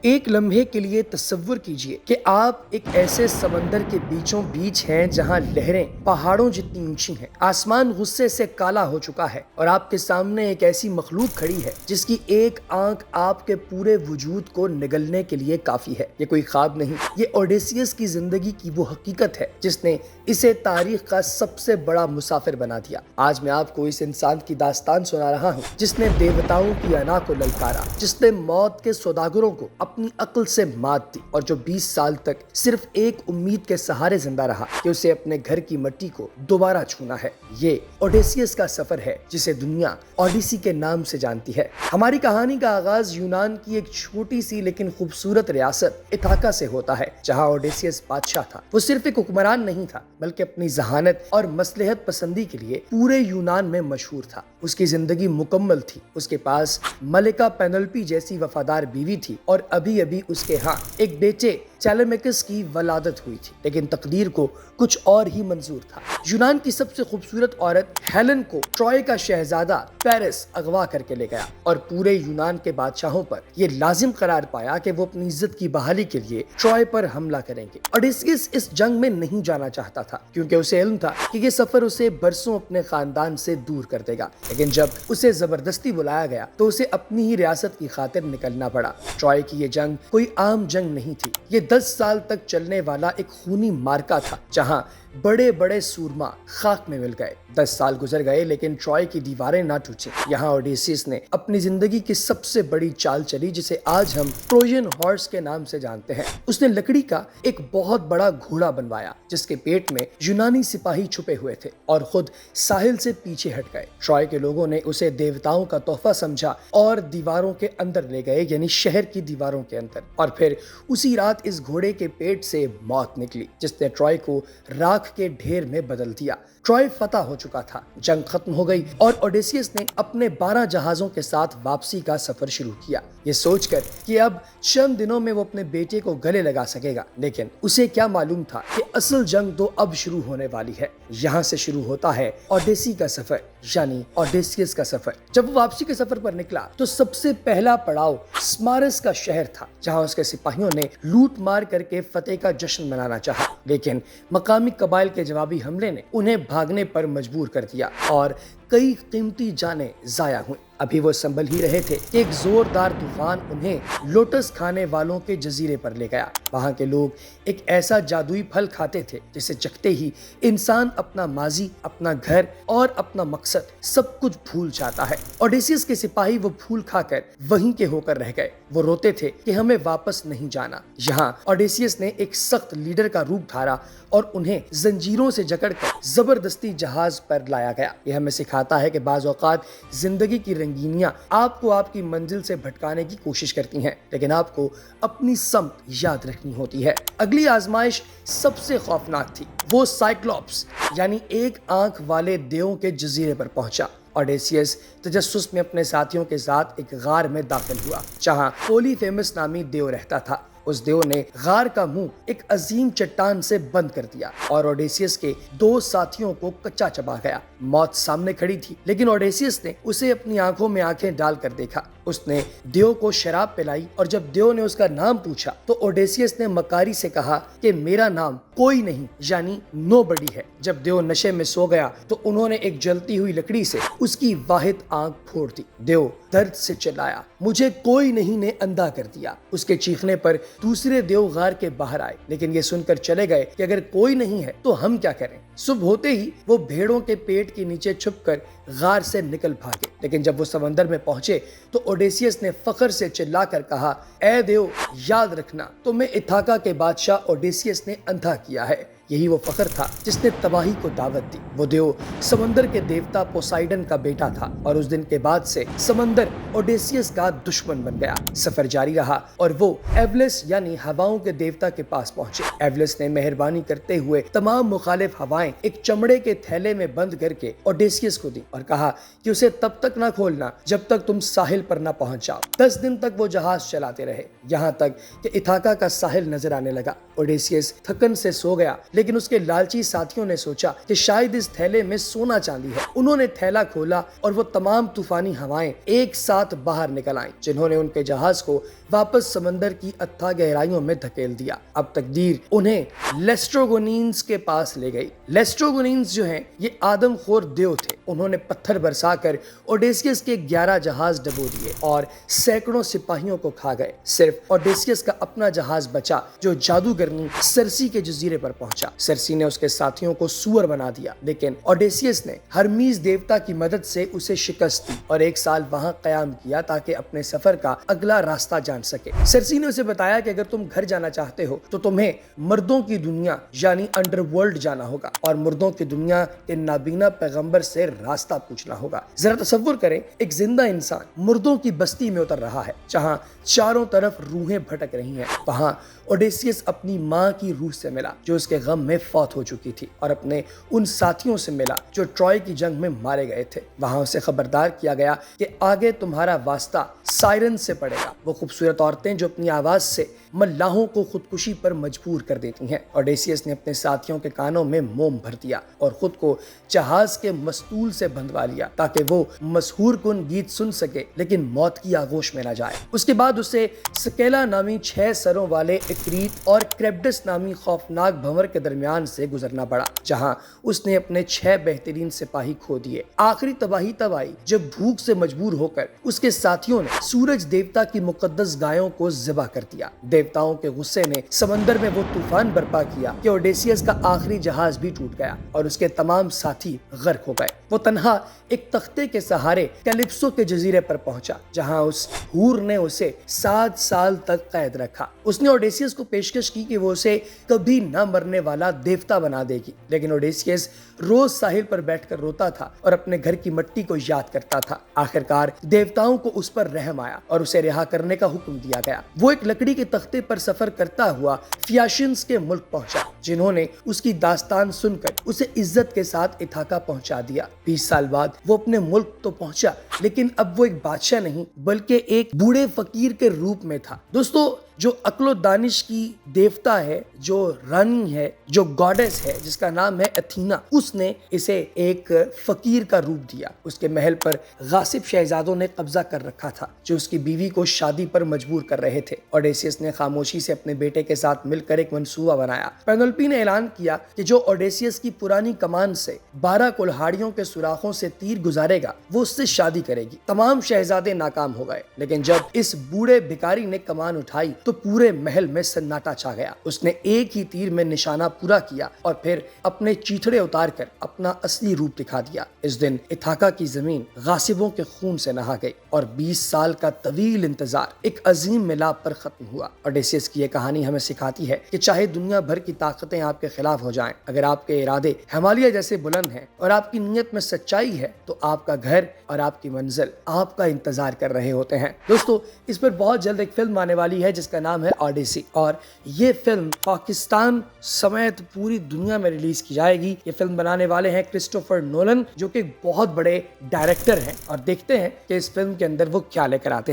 ایک لمحے کے لیے تصور کیجئے کہ آپ ایک ایسے سمندر کے بیچوں بیچ ہیں جہاں لہریں پہاڑوں جتنی اونچی ہیں، آسمان غصے سے کالا ہو چکا ہے اور آپ کے سامنے ایک ایسی مخلوق کھڑی ہے جس کی ایک آنکھ آپ کے پورے وجود کو نگلنے کے لیے کافی ہے۔ یہ کوئی خواب نہیں، یہ اوڈیسیس کی زندگی کی وہ حقیقت ہے جس نے اسے تاریخ کا سب سے بڑا مسافر بنا دیا۔ آج میں آپ کو اس انسان کی داستان سنا رہا ہوں جس نے دیوتاؤں کی انا کو للکارا، جس نے موت کے سوداگروں کو اپنی عقل سے مات دی اور جو 20 سال تک صرف ایک امید کے سہارے زندہ رہا کہ اسے اپنے گھر کی مٹی کو دوبارہ چھونا ہے۔ یہ اوڈیسیس کا سفر ہے جسے دنیا اوڈیسی کے نام سے جانتی ہے۔ ہماری کہانی کا آغاز یونان کی ایک چھوٹی سی لیکن خوبصورت ریاست ایتھاکا سے ہوتا ہے جہاں اوڈیسیس بادشاہ تھا۔ وہ صرف ایک حکمران نہیں تھا بلکہ اپنی ذہانت اور مصلحت پسندی کے لیے پورے یونان میں مشہور تھا۔ اس کی زندگی مکمل تھی، اس کے پاس ملکہ پینلوپی جیسی وفادار بیوی تھی اور ابھی اس کے ہاں ایک بیٹے ٹیلیمیکس کی ولادت ہوئی تھی، لیکن تقدیر کو کچھ اور ہی منظور تھا۔ یونان کی سب سے خوبصورت عورت ہیلن کو ٹروائے کا شہزادہ پیرس اغوا کر کے لے گیا اور پورے یونان کے بادشاہوں پر یہ لازم قرار پایا کہ وہ اپنی عزت کی بحالی کے لیے ٹروائے پر حملہ کریں گے۔ اوڈیسیس اس جنگ میں نہیں جانا چاہتا تھا کیونکہ اسے علم تھا کہ یہ سفر اسے برسوں اپنے خاندان سے دور کر دے گا، لیکن جب اسے زبردستی بلایا گیا تو اسے اپنی ہی ریاست کی خاطر نکلنا پڑا۔ ٹروائے کی یہ جنگ کوئی عام جنگ نہیں تھی، یہ 10 سال تک چلنے والا ایک خونی مارکا تھا جہاں بڑے بڑے سورما خاک میں مل گئے۔ 10 سال گزر گئے لیکن ٹروائے کی دیواریں نہ ٹوٹیں۔ یہاں اوڈیسیس نے اپنی زندگی کی سب سے بڑی چال چلی جسے آج ہم ٹروجن ہارس کے نام سے جانتے ہیں۔ اس نے لکڑی کا ایک بہت بڑا گھوڑا بنوایا جس کے پیٹ میں یونانی سپاہی چھپے ہوئے تھے اور خود ساحل سے پیچھے ہٹ گئے۔ ٹروائے کے لوگوں نے اسے دیوتاؤں کا تحفہ سمجھا اور دیواروں کے اندر لے گئے، یعنی شہر کی دیواروں کے اندر، اور پھر اسی رات اس گھوڑے کے پیٹ سے موت نکلی جس نے ٹروائے کو راکھ کے ڈھیر میں بدل دیا۔ ٹروائے فتح ہو چکا تھا، جنگ ختم ہو گئی اور اوڈیسیس نے اپنے 12 جہازوں کے ساتھ واپسی کا سفر شروع کیا، یہ سوچ کر کہ اب چند دنوں میں وہ اپنے بیٹے کو گلے لگا سکے گا، لیکن اسے کیا معلوم تھا کہ اصل جنگ تو اب شروع ہونے والی ہے۔ یہاں سے شروع ہوتا ہے اوڈیسی کا سفر، یعنی اوڈیسیس کا سفر۔ جب وہ واپسی کے سفر پر نکلا تو سب سے پہلا پڑاؤ اسمارس کا شہر تھا جہاں اس کے سپاہیوں نے لوٹ مار کر کے فتح کا جشن منانا چاہا، لیکن مقامی قبائل کے جوابی حملے نے انہیں بھاگنے پر مجبور کر دیا اور کئی قیمتی جانیں ضائع ہوئیں۔ ابھی وہ سنبھل ہی رہے تھے کہ ایک زوردار طوفان انہیں لوٹس کھانے والوں کے جزیرے پر لے گیا۔ وہاں کے لوگ ایک ایسا جادوئی پھل کھاتے تھے جسے چکھتے ہی انسان اپنا ماضی، اپنا گھر اور اپنا مقصد سب کچھ بھول جاتا ہے۔ اوڈیسیس کے سپاہی وہ پھول کھا کر وہیں کے ہو کر رہ گئے۔ وہ روتے تھے کہ ہمیں واپس نہیں جانا۔ یہاں اوڈیسیس نے ایک سخت لیڈر کا روپ دھارا اور انہیں زنجیروں سے جکڑ کر زبردستی جہاز پر لایا گیا۔ یہ ہمیں سکھاتا ہے کہ بعض اوقات زندگی کی رنگینیاں آپ کو آپ کی منزل سے بھٹکانے کی کوشش کرتی ہیں، لیکن آپ کو اپنی سمت یاد رکھنی ہوتی ہے۔ اگلی آزمائش سب سے خوفناک تھی۔ وہ سائیکلوپس یعنی ایک آنکھ والے دیووں کے جزیرے پر پہنچا۔ اوڈیسیس تجسس میں اپنے ساتھیوں کے ساتھ ایک غار میں داخل ہوا جہاں پولی فیمس نامی دیو رہتا تھا۔ اس دیو نے غار کا منہ ایک عظیم چٹان سے بند کر دیا اور اوڈیسیس کے 2 ساتھیوں کو کچا چبا گیا۔ موت سامنے کھڑی تھی لیکن اوڈیسیس نے اسے اپنی آنکھوں میں آنکھیں ڈال کر دیکھا۔ اس نے دیو کو شراب پلائی اور جب دیو نے اس کا نام پوچھا تو اوڈیسیس نے مکاری سے کہا کہ میرا نام کوئی نہیں یعنی نو بڈی ہے۔ جب دیو نشے میں سو گیا تو انہوں نے ایک جلتی ہوئی لکڑی سے اس کی واحد آنکھ پھوڑ دی۔ دیو درد سے چلایا، مجھے کوئی نہیں نے اندھا کر دیا۔ اس کے چیخنے پر دوسرے دیو غار کے باہر آئے لیکن یہ سن کر چلے گئے کہ اگر کوئی نہیں ہے تو ہم کیا کریں۔ صبح ہوتے ہی وہ بھیڑوں کے پیٹ کے نیچے چھپ کر غار سے نکل بھاگے، لیکن جب وہ سمندر میں پہنچے تو اوڈیسیس نے فخر سے چلا کر کہا، اے دیو یاد رکھنا تمہیں ایتھاکا کے بادشاہ اوڈیسیس نے اندھا کیا ہے۔ یہی وہ فخر تھا جس نے تباہی کو دعوت دی۔ وہ دیو سمندر کے دیوتا پوسائیڈن کا بیٹا تھا اور اس دن کے بعد سے سمندر اوڈیسیس کا دشمن بن گیا۔ سفر جاری رہا اور وہ ایولس یعنی ہواؤں کے دیوتا کے پاس پہنچے۔ ایولس نے مہربانی کرتے ہوئے تمام مخالف ہوائیں ایک چمڑے کے تھیلے میں بند کر کے اوڈیسیس کو دی اور کہا کہ اسے تب تک نہ کھولنا جب تک تم ساحل پر نہ پہنچ جاؤ۔ 10 دن تک وہ جہاز چلاتے رہے یہاں تک کہ ایتھاکا کا ساحل نظر آنے لگا۔ اوڈیسیس تھکن سے سو گیا لیکن اس کے لالچی ساتھیوں نے سوچا کہ شاید اس تھیلے میں سونا چاندی ہے۔ انہوں نے تھیلا کھولا اور وہ تمام طوفانی ہوائیں ایک ساتھ باہر نکل آئیں جنہوں نے ان کے جہاز کو واپس سمندر کی اتھا گہرائیوں میں دھکیل دیا۔ اب تقدیر انہیں لیسٹروگونینز کے پاس لے گئی۔ لیسٹروگونینز جو ہیں یہ آدم خور دیو تھے۔ انہوں نے پتھر برسا کر اوڈیسیس کے 11 جہاز ڈبو دیے اور سینکڑوں سپاہیوں کو کھا گئے۔ صرف اوڈیسیس کا اپنا جہاز بچا جو جادوگرنی سرسی کے جزیرے پر پہنچا۔ سرسی نے اس کے ساتھیوں کو سور بنا دیا، لیکن اوڈیسیس نے ہرمیز دیوتا کی مدد سے اسے شکست دی اور 1 سال وہاں قیام کیا تاکہ اپنے سفر کا اگلا راستہ جان سکے۔ سرسی نے اسے بتایا کہ اگر تم گھر جانا چاہتے ہو تو تمہیں مردوں کی دنیا یعنی انڈر ورلڈ جانا ہوگا اور مردوں کی دنیا کے نابینا پیغمبر سے راستہ پوچھنا ہوگا۔ ذرا تصور کریں، ایک زندہ انسان مردوں کی بستی میں اتر رہا ہے جہاں چاروں طرف روحیں بھٹک رہی ہیں۔ وہاں اوڈیسیس اپنی ماں کی روح سے ملا جو اس کے غم میں فوت ہو چکی تھی اور اپنے ان ساتھیوں سے ملا جو ٹرائے کی جنگ میں مارے گئے تھے۔ وہاں اسے خبردار کیا گیا کہ آگے تمہارا واسطہ سائرن سے پڑے گا، وہ خوبصورت عورتیں جو اپنی آواز سے ملاحوں کو خودکشی پر مجبور کر دیتی ہیں۔ اوڈیسیس نے اپنے ساتھیوں کے کانوں میں موم بھر دیا اور خود کو جہاز کے مستول سے بندھوا لیا تاکہ وہ مسحور کن گیت سن سکے لیکن موت کی آغوش میں نہ جائے۔ اس کے بعد اسے سکیلا نامی 6 سروں والے اکریت اور کریبڈس نامی خوفناک بھنور کے درمیان سے گزرنا پڑا جہاں اس نے اپنے 6 بہترین سپاہی کھو دیے۔ آخری تباہی تب آئی جب بھوک سے مجبور ہو کر اس کے ساتھیوں نے سورج دیوتا کی مقدس گایوں کو ذبح کر دیا۔ دیوتاؤں کے غصے نے سمندر میں وہ طوفان برپا کیا کہ اوڈیسیس کا آخری جہاز بھی ٹوٹ گیا اور اس کے تمام ساتھی غرق ہو گئے۔ وہ تنہا ایک تختے کے سہارے کیلپسو کے جزیرے پر پہنچا جہاں اس ہور نے اسے 7 سال تک قید رکھا۔ اس نے اوڈیسیس کو پیشکش کی کہ وہ اسے کبھی نہ مرنے والا دیوتا بنا دے گی، لیکن اوڈیسیس روز ساحل پر بیٹھ کر روتا تھا اور اپنے گھر کی مٹی کو یاد کرتا تھا۔ آخرکار دیوتاؤں کو اس پر رحم آیا اور اسے رہا کرنے کا حکم دیا گیا۔ وہ ایک لکڑی کے تختے پر سفر کرتا ہوا فیاشنز کے ملک پہنچا جنہوں نے اس کی داستان سن کر اسے عزت کے ساتھ اتھاکا پہنچا دیا۔ 20 سال بعد وہ اپنے ملک تو پہنچا لیکن اب وہ ایک بادشاہ نہیں بلکہ ایک بوڑھے فقیر کے روپ میں تھا۔ دوستو، جو عقل و دانش کی دیوتا ہے، جو رانی ہے، جو گاڈس ہے جس کا نام ہے اتھینا، اس نے اسے ایک فقیر کا روپ دیا۔ اس کے محل پر غاصب شہزادوں نے قبضہ کر رکھا تھا جو اس کی بیوی کو شادی پر مجبور کر رہے تھے۔ اوڈیسیس نے خاموشی سے اپنے بیٹے کے ساتھ مل کر ایک منصوبہ بنایا۔ پینلوپی نے اعلان کیا کہ جو اوڈیسیس کی پرانی کمان سے 12 کلہاڑیوں کے سوراخوں سے تیر گزارے گا وہ اس سے شادی کرے گی۔ تمام شہزادے ناکام ہو گئے لیکن جب اس بوڑھے بھکاری نے کمان اٹھائی تو پورے محل میں سناٹا چھا گیا۔ اس نے ایک ہی تیر میں نشانہ پورا کیا اور پھر اپنے چیتڑے اتار کر اپنا اصلی روپ دکھا دیا۔ اس دن اتھاکا کی زمین غاصبوں کے خون سے نہا گئی اور 20 سال کا طویل انتظار ایک عظیم ملاپ پر ختم ہوا۔ اوڈیسیس کی یہ کہانی ہمیں سکھاتی ہے کہ چاہے دنیا بھر کی طاقتیں آپ کے خلاف ہو جائیں، اگر آپ کے ارادے ہمالیہ جیسے بلند ہیں اور آپ کی نیت میں سچائی ہے تو آپ کا گھر اور آپ کی منزل آپ کا انتظار کر رہے ہوتے ہیں۔ دوستو، اس پر بہت جلد ایک فلم آنے والی ہے جس کا نام ہے اوڈیسی اور یہ فلم پاکستان سمیت پوری دنیا میں ریلیز کی جائے گی۔ یہ فلم بنانے والے ہیں کرسٹوفر نولن جو کہ بہت بڑے ڈائریکٹر ہیں اور دیکھتے ہیں کہ اس فلم کے اندر وہ کیا لے کر آتے ہیں۔